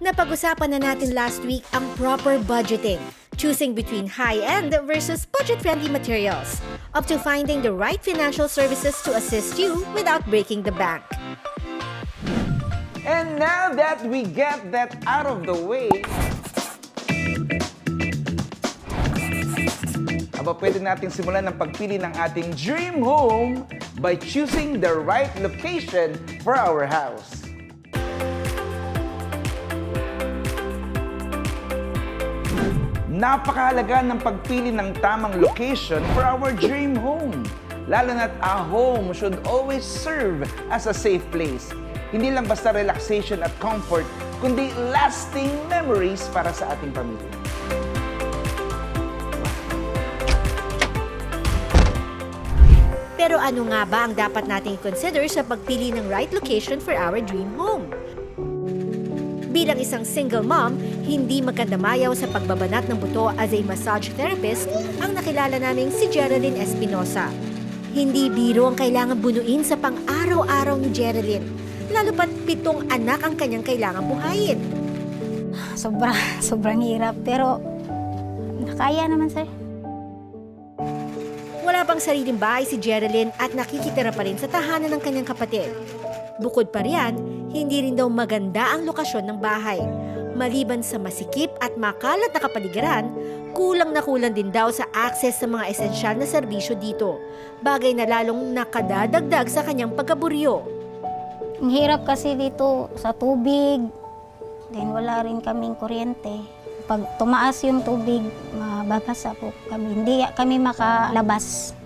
Napag-usapan na natin last week ang proper budgeting, choosing between high-end versus budget-friendly materials, up to finding the right financial services to assist you without breaking the bank. And now that we get that out of the way, pwede natin simulan ang pagpili ng ating dream home by choosing the right location for our house. Napakahalaga ng pagpili ng tamang location for our dream home. Lalo na't a home should always serve as a safe place. Hindi lang basta relaxation at comfort, kundi lasting memories para sa ating pamilya. Pero ano nga ba ang dapat nating i-consider sa pagpili ng right location for our dream home? Bilang isang single mom, hindi magkandamayaw sa pagbabanat ng buto as a massage therapist ang nakilala naming si Geraldine Espinosa. Hindi biro ang kailangan bunuin sa pang-araw-araw ni Geraldine, lalo pat 7 anak ang kanyang kailangan buhayin. Sobrang hirap, pero nakaya naman, sir. Wala pang sariling bahay si Geraldine at nakikitira pa rin sa tahanan ng kanyang kapatid. Bukod pa riyan, hindi rin daw maganda ang lokasyon ng bahay. Maliban sa masikip at makalat na kapaligiran, kulang na kulang din daw sa access sa mga esensyal na serbisyo dito. Bagay na lalong nakadadagdag sa kanyang pagkaburyo. Ang hirap kasi dito sa tubig, then wala rin kaming kuryente. Pag tumaas yung tubig, mababasa po kami. Hindi kami makalabas.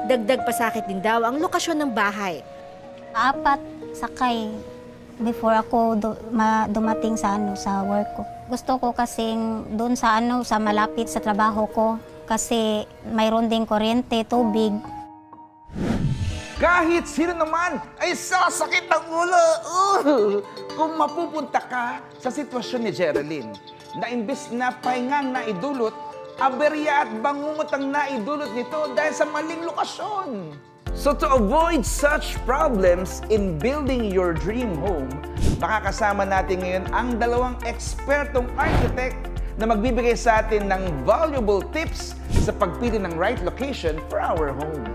Dagdag pasakit din daw ang lokasyon ng bahay. 4 sakay before ako dumating sa work ko. Gusto ko kasing doon sa malapit sa trabaho ko kasi mayroon ding kuryente, tubig. Kahit sino naman ay sasakit ang ulo kung mapupunta ka sa sitwasyon ni Geraldine na imbis na pahingang naidulot, aberya at bangungot ang naidulot nito dahil sa maling lokasyon. So to avoid such problems in building your dream home, makakasama natin ngayon ang 2 ekspertong architect na magbibigay sa atin ng valuable tips sa pagpili ng right location for our home.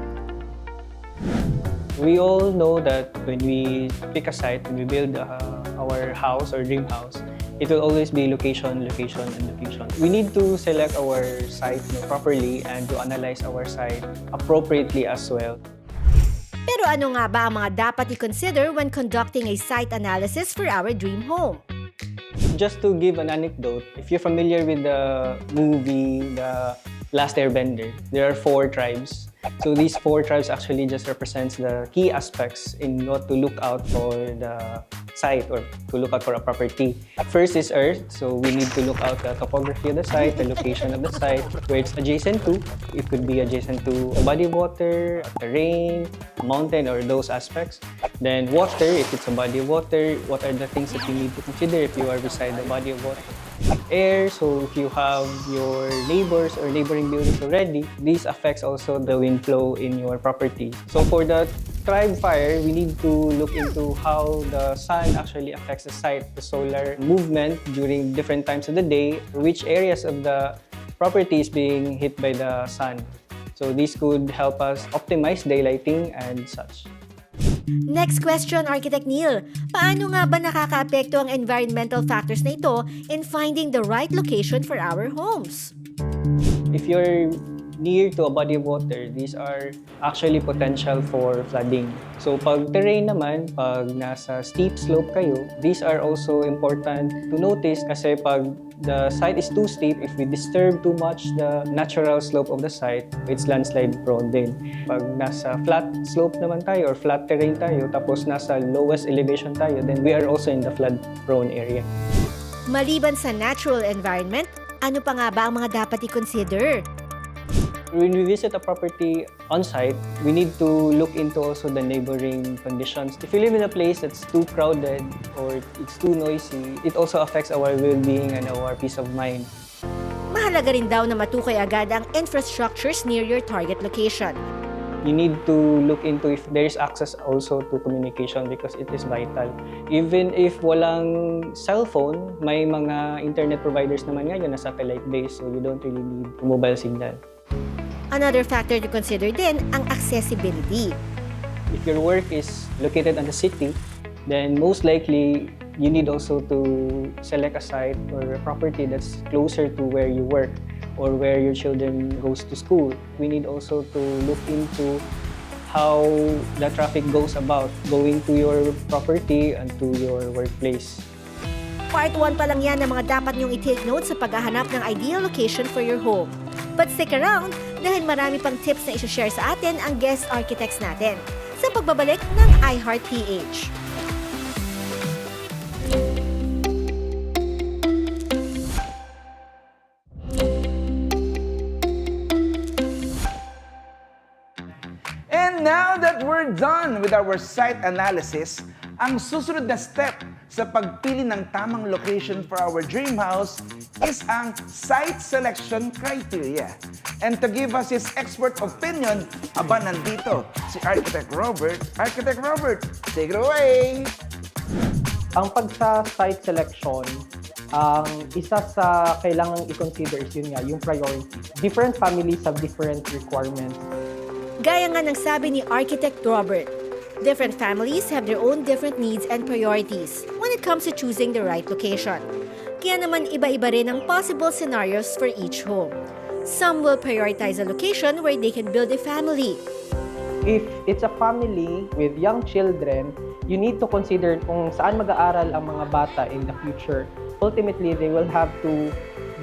We all know that when we pick a site, when we build our house or dream house, it will always be location, location, and location. We need to select our site properly and to analyze our site appropriately as well. Pero ano nga ba ang mga dapat i-consider when conducting a site analysis for our dream home? Just to give an anecdote, if you're familiar with the movie, The Last Airbender, there are 4 tribes. So these 4 tribes actually just represents the key aspects in what to look out for the site or to look out for a property. First is earth, so we need to look out the topography of the site, the location of the site, where it's adjacent to. It could be adjacent to a body of water, a terrain, a mountain, or those aspects. Then water, if it's a body of water, what are the things that you need to consider if you are beside the body of water? Air, so if you have your neighbors or neighboring buildings already, this affects also the wind flow in your property. So for the tribe fire, we need to look into how the sun actually affects the site, the solar movement during different times of the day, which areas of the property is being hit by the sun. So this could help us optimize daylighting and such. Next question, Architect Neil. Paano nga ba nakakaapekto ang environmental factors na ito in finding the right location for our homes? If you're near to a body of water, these are actually potential for flooding. So pag terrain naman, pag nasa steep slope kayo, these are also important to notice kasi pag the site is too steep, if we disturb too much the natural slope of the site, it's landslide prone din. Pag nasa flat slope naman tayo or flat terrain tayo, tapos nasa lowest elevation tayo, then we are also in the flood prone area. Maliban sa natural environment, ano pa nga ba ang mga dapat i-consider? When we visit a property on-site, we need to look into also the neighboring conditions. If you live in a place that's too crowded or it's too noisy, it also affects our well-being and our peace of mind. Mahalaga rin daw na matukay agad ang infrastructures near your target location. You need to look into if there is access also to communication because it is vital. Even if walang cellphone, may mga internet providers naman ngayon na satellite-based, so you don't really need mobile signal. Another factor to consider din ang accessibility. If your work is located on the city, then most likely you need also to select a site or a property that's closer to where you work or where your children goes to school. We need also to look into how the traffic goes about going to your property and to your workplace. Part 1 pa lang yan ng mga dapat niyong i-take note sa paghahanap ng ideal location for your home. But stick around dahil marami pang tips na i-share sa atin ang guest architects natin sa pagbabalik ng iHeart PH. And now that we're done with our site analysis, ang susunod na step sa pagpili ng tamang location for our dream house is ang site selection criteria. And to give us his expert opinion, aba nandito si Architect Robert. Architect Robert, take it away! Ang pagsa-site selection, ang isa sa kailangang i-consider is yun nga, yung priority. Different families have different requirements. Gaya nga ng sabi ni Architect Robert, different families have their own different needs and priorities when it comes to choosing the right location. Kaya naman iba-iba rin ang possible scenarios for each home. Some will prioritize a location where they can build a family. If it's a family with young children, you need to consider kung saan mag-aaral ang mga bata in the future. Ultimately, they will have to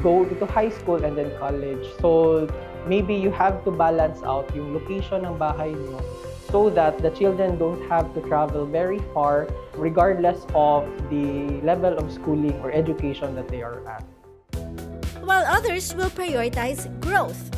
go to high school and then college. So maybe you have to balance out yung location ng bahay niyo so that the children don't have to travel very far regardless of the level of schooling or education that they are at. While others will prioritize growth.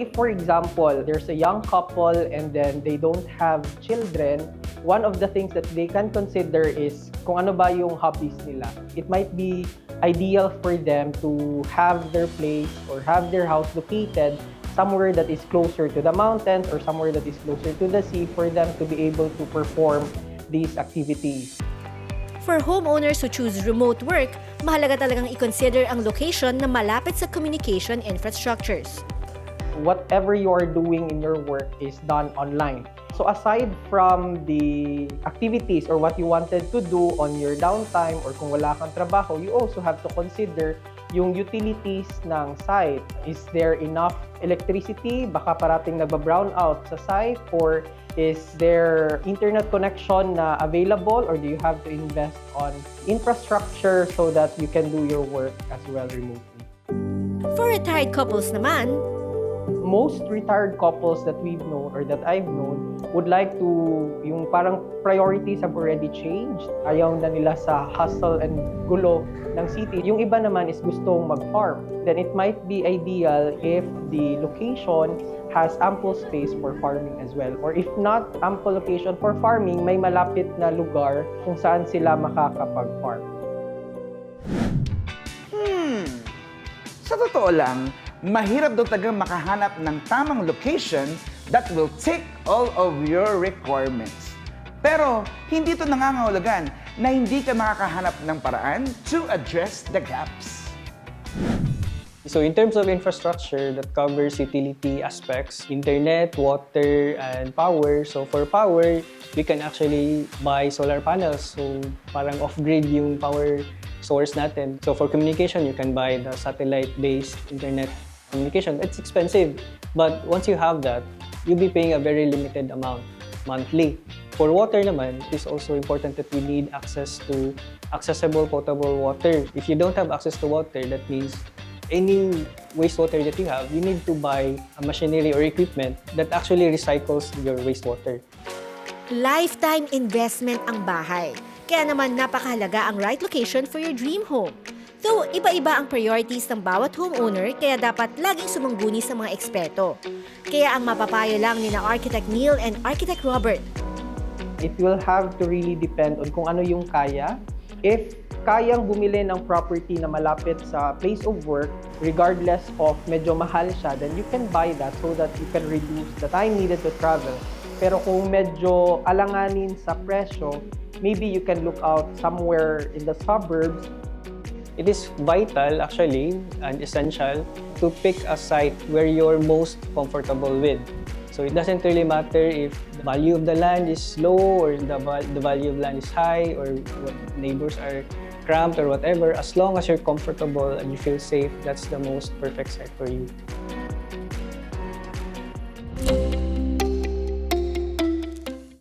If, for example, there's a young couple and then they don't have children, one of the things that they can consider is kung ano ba yung hobbies nila. It might be ideal for them to have their place or have their house located somewhere that is closer to the mountains or somewhere that is closer to the sea for them to be able to perform these activities. For homeowners who choose remote work, mahalaga talagang i-consider ang location na malapit sa communication infrastructures. Whatever you are doing in your work is done online. So aside from the activities or what you wanted to do on your downtime or kung wala kang trabaho, you also have to consider yung utilities ng site. Is there enough electricity? Baka parating nagba-brown out sa site? Or is there internet connection na available? Or do you have to invest on infrastructure so that you can do your work as well remotely? For retired couples naman, most retired couples that we've known or that I've known would like to, yung parang priorities have already changed. Ayaw na nila sa hustle and gulo ng city. Yung iba naman is gustong mag-farm. Then it might be ideal if the location has ample space for farming as well. Or if not ample location for farming, may malapit na lugar kung saan sila makakapag-farm. Sa totoo lang, mahirap daw talaga makahanap ng tamang location that will take all of your requirements. Pero hindi ito nangangahulugan na hindi ka makakahanap ng paraan to address the gaps. So in terms of infrastructure, that covers utility aspects, internet, water, and power. So for power, we can actually buy solar panels. So parang off-grid yung power source natin. So for communication, you can buy the satellite-based internet communication. It's expensive, but once you have that, you'll be paying a very limited amount monthly. For water naman, it is also important that we need access to accessible potable water. If you don't have access to water, that means any wastewater that you have, you need to buy a machinery or equipment that actually recycles your wastewater. lifetime investment ang bahay. Kaya naman napakahalaga ang right location for your dream home. Though iba-iba ang priorities ng bawat homeowner, kaya dapat laging sumangguni sa mga eksperto. Kaya ang mapapayo lang ni na Architect Neil and Architect Robert. It will have to really depend on kung ano yung kaya. If kayang bumili ng property na malapit sa place of work, regardless of medyo mahal siya, then you can buy that so that you can reduce the time needed to travel. Pero kung medyo alanganin sa presyo, maybe you can look out somewhere in the suburbs. It is vital actually and essential to pick a site where you're most comfortable with. So it doesn't really matter if the value of the land is low or the value of land is high or what neighbors are cramped or whatever. As long as you're comfortable and you feel safe, that's the most perfect site for you.